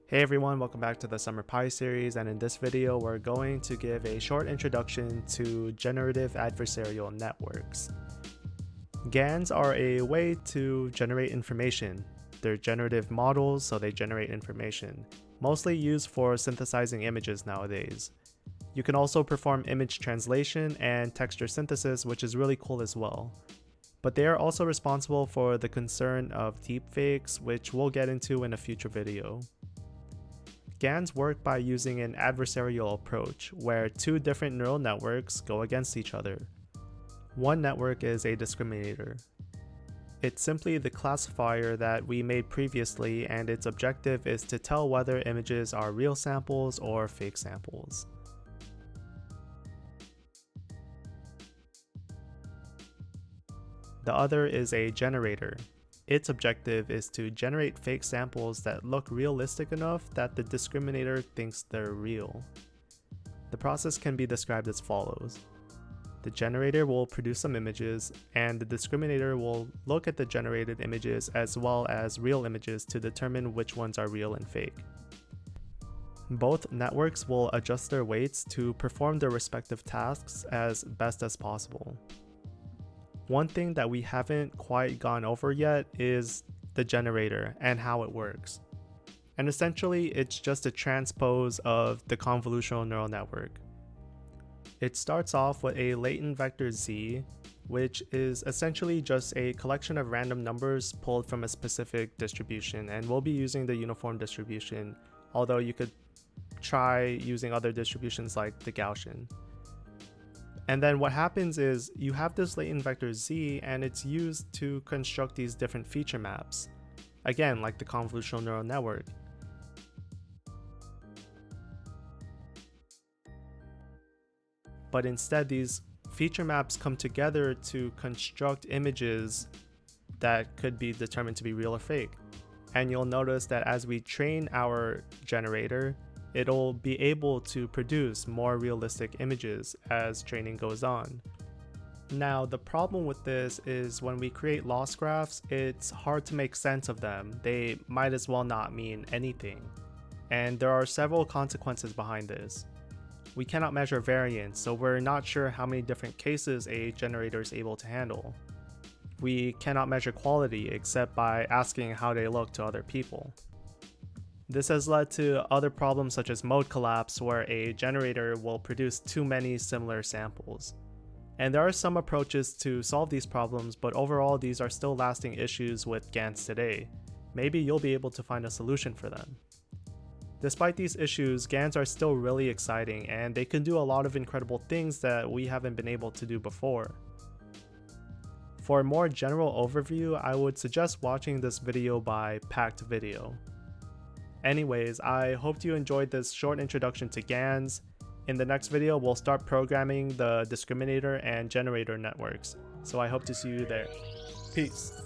Hey everyone, welcome back to the Summer Pi series, and in this video we're going to give a short introduction to Generative Adversarial Networks. GANs are a way to generate information. They're generative models, so they generate information, mostly used for synthesizing images nowadays. You can also perform image translation and texture synthesis, which is really cool as well. But they are also responsible for the concern of deepfakes, which we'll get into in a future video. GANs work by using an adversarial approach, where two different neural networks go against each other. One network is a discriminator. It's simply the classifier that we made previously, and its objective is to tell whether images are real samples or fake samples. The other is a generator. Its objective is to generate fake samples that look realistic enough that the discriminator thinks they're real. The process can be described as follows. The generator will produce some images, and the discriminator will look at the generated images as well as real images to determine which ones are real and fake. Both networks will adjust their weights to perform their respective tasks as best as possible. One thing that we haven't quite gone over yet is the generator and how it works. And essentially, it's just a transpose of the convolutional neural network. It starts off with a latent vector z, which is essentially just a collection of random numbers pulled from a specific distribution, and we'll be using the uniform distribution, although you could try using other distributions like the Gaussian. And then what happens is you have this latent vector z, and it's used to construct these different feature maps. Again, like the convolutional neural network. But instead, these feature maps come together to construct images that could be determined to be real or fake. And you'll notice that as we train our generator, it'll be able to produce more realistic images as training goes on. Now, the problem with this is when we create loss graphs, it's hard to make sense of them. They might as well not mean anything. And there are several consequences behind this. We cannot measure variance, so we're not sure how many different cases a generator is able to handle. We cannot measure quality except by asking how they look to other people. This has led to other problems such as mode collapse, where a generator will produce too many similar samples. And there are some approaches to solve these problems, but overall these are still lasting issues with GANs today. Maybe you'll be able to find a solution for them. Despite these issues, GANs are still really exciting, and they can do a lot of incredible things that we haven't been able to do before. For a more general overview, I would suggest watching this video by Packed Video. Anyways, I hope you enjoyed this short introduction to GANs. In the next video, we'll start programming the discriminator and generator networks. So I hope to see you there. Peace.